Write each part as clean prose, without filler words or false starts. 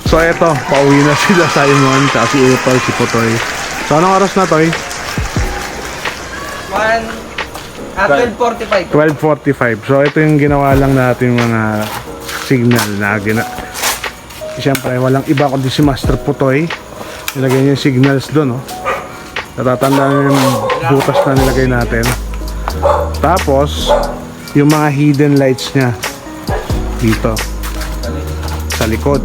So eto, pauwi na sila Simon, tsaka si Apple, si Putoy. So anong oras na, Toy? 12:45. 12:45. So ito yung ginawa lang natin mga signal na siyempre walang iba kundi si Master Putoy. Nilagay niya yung signals doon, no? Natatandaan yung butas na nilagay natin. Tapos yung mga hidden lights niya dito sa likod.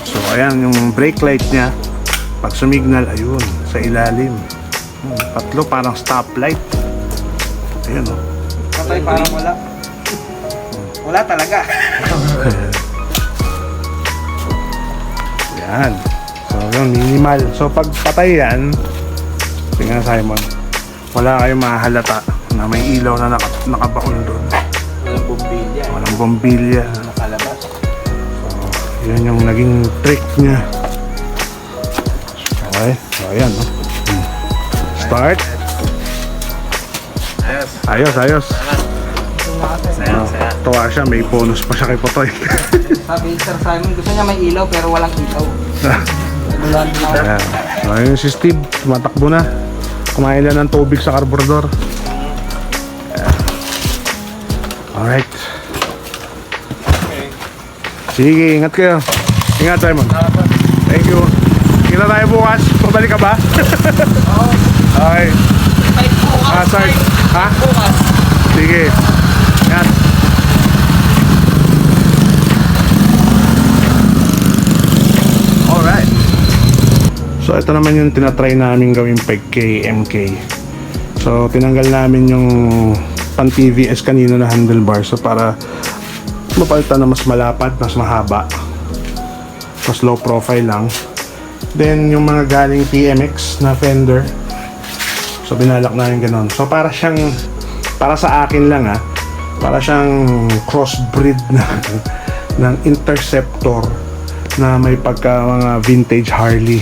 So ayan yung brake light niya. Pag sumignal, ayun, sa ilalim. Tatlo, parang stoplight. Ayun, oh. Patay, parang wala. Wala talaga. Yan. So yun, minimal. So pag patay yan, tingnan Simon, wala kayong mahalata na may ilaw na nakabaon doon. Walang bombilya. Walang bombilya. Nakalabas. So yun yung naging trick niya. Okay. So ayan, no? Start. Ayos, ayos. Tuwa siya, may bonus pa siya kay Potoy. Sabi Sir Simon, gusto niya may ilaw pero walang ilaw. Nagulan din ako. Ayan. So ayun si Steve, tumatakbo na. Kumain lang ng tubig sa karburador. Alright. Sige, ingat kayo. Ingat, Simon. Thank you. Kita tayo bukas. Pabalik ka ba? Oo. Okay. May bukas. Start. Ha? Bukas. Sige. Ingat. Alright. So, ito naman yung tinatry namin gawing peg kay MK. So, tinanggal namin yung pan TVS kanina na handlebar. So, para mapalitan na mas malapad, mas mahaba. Mas low profile lang. Then, yung mga galing TMX na fender. So, binalak namin ganun. So, para sa akin lang para siyang crossbreed ng Interceptor na may pagka mga vintage Harley.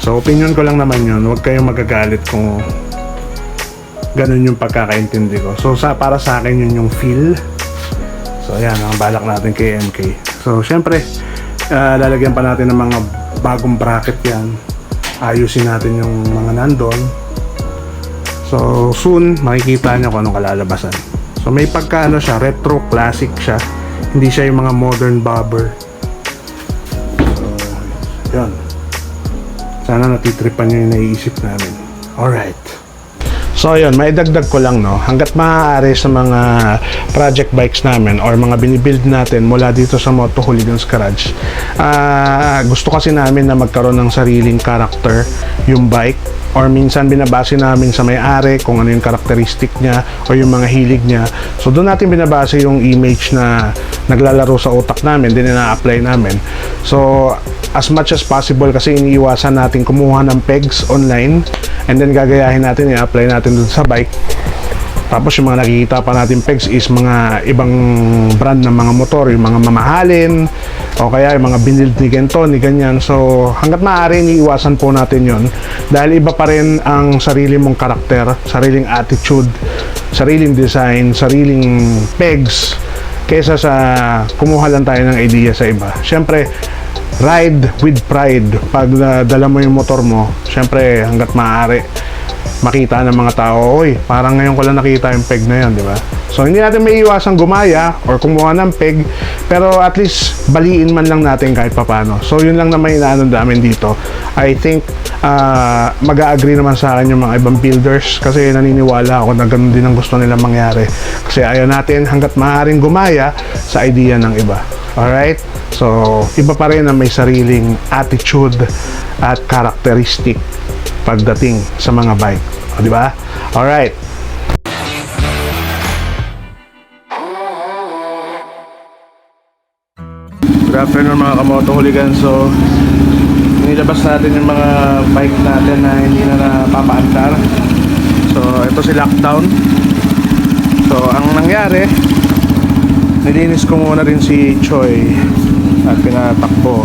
So, opinion ko lang naman yun. Huwag kayong magagalit kung ganun yung pagkakaintindi ko. So, para sa akin yun yung feel. So, ayan, ang balak natin kay MK. So, syempre, lalagyan pa natin ng mga bagong bracket yan. Ayusin natin yung mga nandun. So, soon, makikita nyo kung anong kalalabasan. So, may pagka siya, retro classic siya. Hindi siya yung mga modern bobber. So, yun. Sana natitripan nyo yung naiisip namin. Alright. So yun, may dagdag ko lang, no, hanggat maaari sa mga project bikes namin or mga binibuild natin mula dito sa Moto Hooligans Garage, gusto kasi namin na magkaroon ng sariling character yung bike, or minsan binabase namin sa may-ari kung ano yung karakteristik niya o yung mga hilig niya. So doon natin binabase yung image na naglalaro sa utak namin, din na-apply namin. So as much as possible, kasi iniiwasan natin kumuha ng pegs online and then gagayahin natin, i-apply natin dun sa bike. Tapos yung mga nakikita pa natin pegs is mga ibang brand ng mga motor, yung mga mamahalin o kaya yung mga binild ni ganito, ni ganyan. So hanggat maaari, iniiwasan po natin yon, dahil iba pa rin ang sarili mong karakter, sariling attitude, sariling design, sariling pegs, kaysa sa kumuha lang tayo ng idea sa iba. Syempre, ride with pride. Pag dala mo yung motor mo, syempre hanggat maaari makita ng mga tao, oy, parang ngayon ko lang nakita yung peg na yun, di ba? So hindi natin may iwasang gumaya or kumuha ng peg, pero at least baliin man lang natin kahit papano. So yun lang naman inaano namin dito. I think mag-a-agree naman sa akin yung mga ibang builders, kasi naniniwala ako na ganun din ang gusto nilang mangyari, kasi ayaw natin hanggat maaaring gumaya sa idea ng iba. Alright? So iba pa rin na may sariling attitude at characteristic pagdating sa mga bike, o, di ba? Alright. Good afternoon mga kamoto hooligans. So nilabas natin yung mga bike natin na hindi na napapaandar. So ito si lockdown. So ang nangyari, nilinis ko muna rin si Choi at pinatakbo.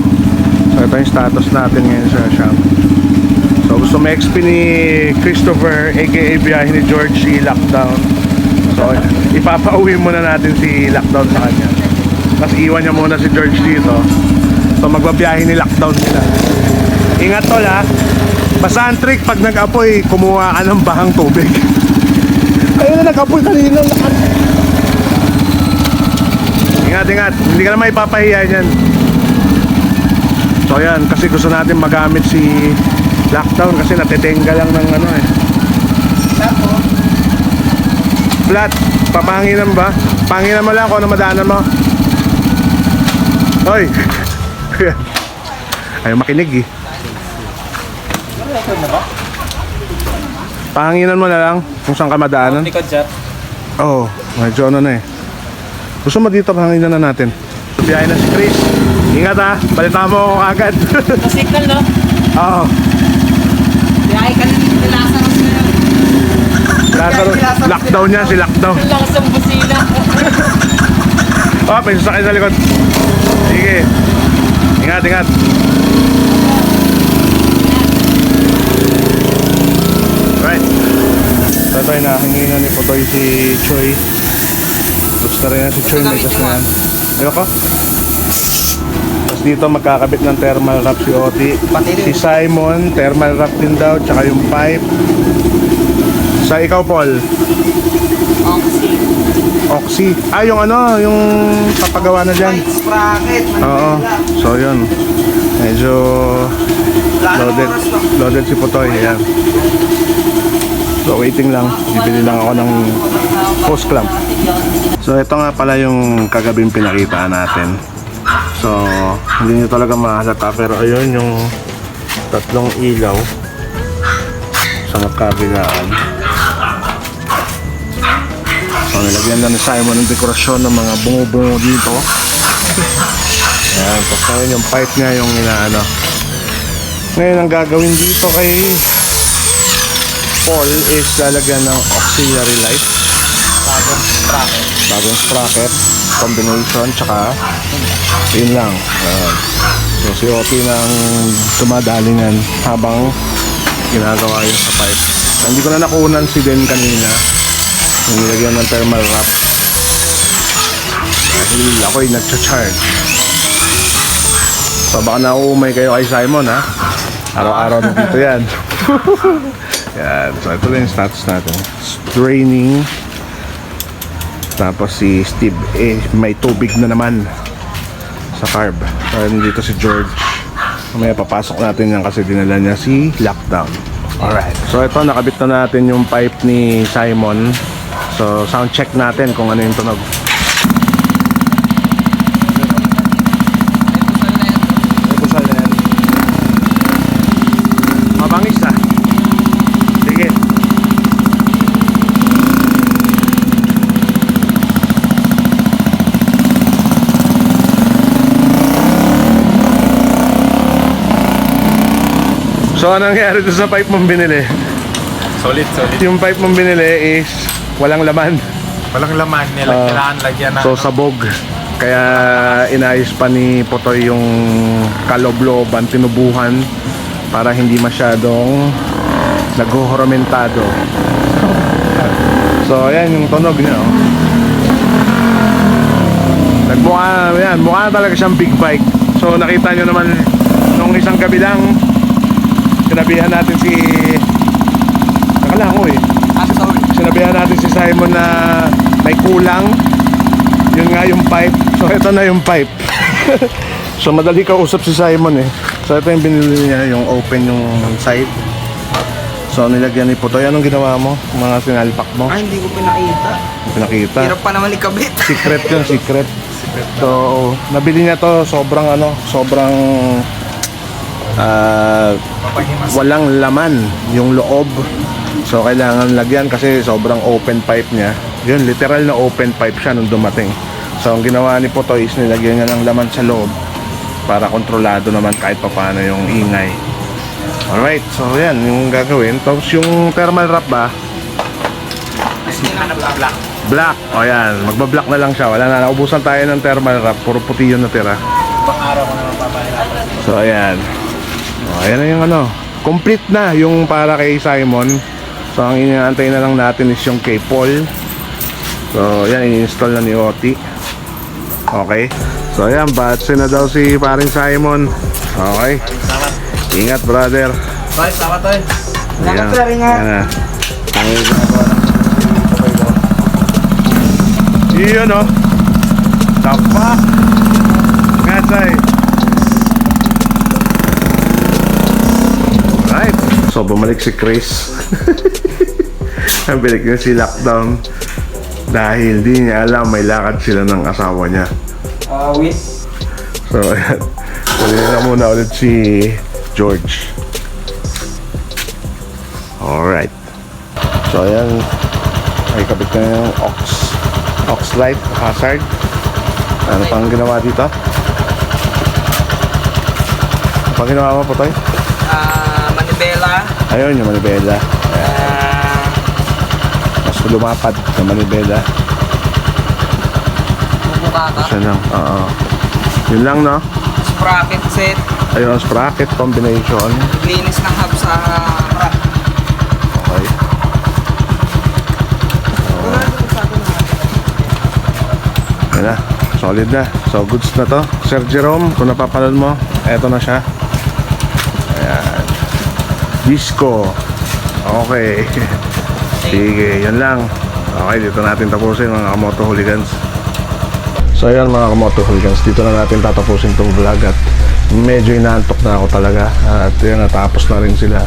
So ito yung status natin ngayon sa shop. So gusto ma-XP ni Christopher aka biyahe ni George si Lockdown. So ipapauwi muna natin si Lockdown sa kanya. Tapos iwan niya muna si George dito. So magbabiyahe ni lockdown nila. Ingat tol ha. Basta ang trick pag nag-apoy, kumuha ka ng bahang tubig. Ayun na nag-apoy kanina. Ingat, ingat. Hindi ka na maipapahiya yan. So yan, kasi gusto natin magamit si lockdown kasi natitenga lang ng ano eh. Flat. Papanginan ba? Panginan mo lang kung ano madaanan mo. Hoy! Ayaw makinig eh. Pahanginan mo na lang kung saan ka madaanan. Likod, sir. Oo, medyo ano na eh. Gusto mo dito pahanginan na natin. Biyahe na si Chris. Ingat ha, balita mo ako agad. Signal, no? Oo. Biyahe ka na Lazarus na yun. Lazarus, lockdown niya, si lockdown. Ang lakas ng busina. Oh, may sasakay sa likod. Sige. Ingat, ingat. Right. So ito ay nakahingi na ni Putoy si Choi. Gusto rin na si Choi, may gas na yan. Ayoko. Tapos dito magkakabit ng thermal wrap si Oti. Si Simon, thermal wrap din daw, tsaka yung pipe. Sa ikaw, Paul. Oxy. Ah, yung ano, yung papagawa na dyan. Sprocket. Oo. So yun. Medyo loaded si Putoy. Ayan. So waiting lang. Bibili lang ako ng hose clamp. So ito nga pala yung kagabing pinakita natin. So hindi nyo talaga mahalata. Pero ayun yung tatlong ilaw sa magkabilaan. So nilagyan na ni Simon ng dekorasyon ng mga bungo-bungo dito. Ayan, tapos ngayon yung pipe niya yung inaano. Ngayon ang gagawin dito kay Paul is lalagyan ng auxiliary light. Bagong sprocket, combination, tsaka yun lang. Ayan. So si Oti nang dumadalingan habang ginagawa yun sa pipe. Hindi ko na nakunan si Den kanina. Nilagyan ng thermal wrap dahil ako'y nagcha-charge. So baka nauumay kayo kay Simon ha. Araw-araw na dito yan. Yan. So ito lang yung status natin. Draining. Tapos si Steve may tubig na naman sa carb. So dito si George. Mamaya papasok natin yan kasi dinala niya si lockdown. Alright. So ito nakabit na natin yung pipe ni Simon. So sound check natin kung ano yung tunog. Pusal na yan. Mabangis na. Sige. So anong nangyari doon sa pipe mong binili? Solid. Yung pipe mong binili is walang laman. Walang laman nila, kailangan lagyan na. So sabog. Kaya inayos pa ni Putoy yung kaloob-looban, tinubuhan para hindi masyadong naghuhoromentado. So ayan yung tunog niya. Oh. Nagmukha, yan, mukha talaga siyang big bike. So nakita nyo naman nung isang gabi lang, sinabihan natin si nakalango eh. Sinabihan natin si Simon na may kulang. Yun nga yung pipe. So ito na yung pipe. So madali kausap si Simon eh. So ito yung binili niya, yung open yung side. So nilagyan ni Putoy. Anong ginawa mo? Mga sinalpak mo? Ay, hindi ko pinakita. Pinakita. Hirap pa naman ikabit. Secret yun, secret. So nabili niya to sobrang walang laman yung loob. So kailangan lagyan kasi sobrang open pipe niya. Yun, literal na open pipe siya nung dumating. So ang ginawa ni Putoy is nilagyan niya ng laman sa loob para kontrolado naman kahit papaano yung ingay. Alright, so yan yung gagawin. Tapos yung thermal wrap ba? Black. O yan, magba-black na lang siya. Wala na, naubusan tayo ng thermal wrap. Puro puti yun natira. Pang-araw ko naman papahirapan. So ayan. O, ayan na yung ano. Complete na yung para kay Simon. So ang inaantay na lang natin is yung kay Paul. So yan, i-install na ni Oti. Okay. So ayan, batse na daw si paring Simon. Okay. Salamat. Ingat brother. Toy, salamat Toy. Ingat, sir, ingat. Yan na. Ang ginagawa ng sabay ko. Yun o. Tapa. Ngasay. Right. So bumalik si Chris. Nabilik niya si lockdown. Dahil di niya alam may lakad sila ng asawa niya. Wait. So ayan. Tuloy na muna ulit si George. Alright. So ayan. Ay kabit na yung aux light, hazard. Ano pang ginawa dito? Ano pang ginawa mo po tayo? Manibela. Ayun yung manibela. Mas lumapad na manibela. Bubukata. Siya lang. Oo. Yun lang no? Sprocket set. Ayun, sprocket combination. Linis ng hub sa rack. Okay. Ayan na. Solid na. So, goods na to. Sir Jerome, kung napapanood mo, eto na siya. Ayan. Disco. Okay. Sige, yun lang. Okay, dito natin tapusin mga Kamoto Hooligans. So ayan mga Kamoto Hooligans, dito na natin tatapusin tong vlog at medyo inaantok na ako talaga. At yun, natapos na rin sila.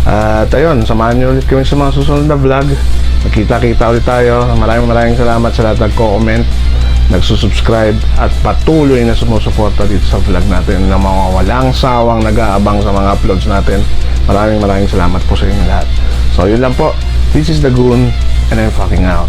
At ayun, samahan nyo ulit kami sa mga susunod na vlog. Magkita-kita ulit tayo. Maraming salamat sa lahat nagko-comment, nagsusubscribe at patuloy na sumusuporta dito sa vlog natin na mga walang sawang nag-aabang sa mga uploads natin. Maraming salamat po sa inyo lahat. So yun lang po. This is the Goon and I'm fucking out.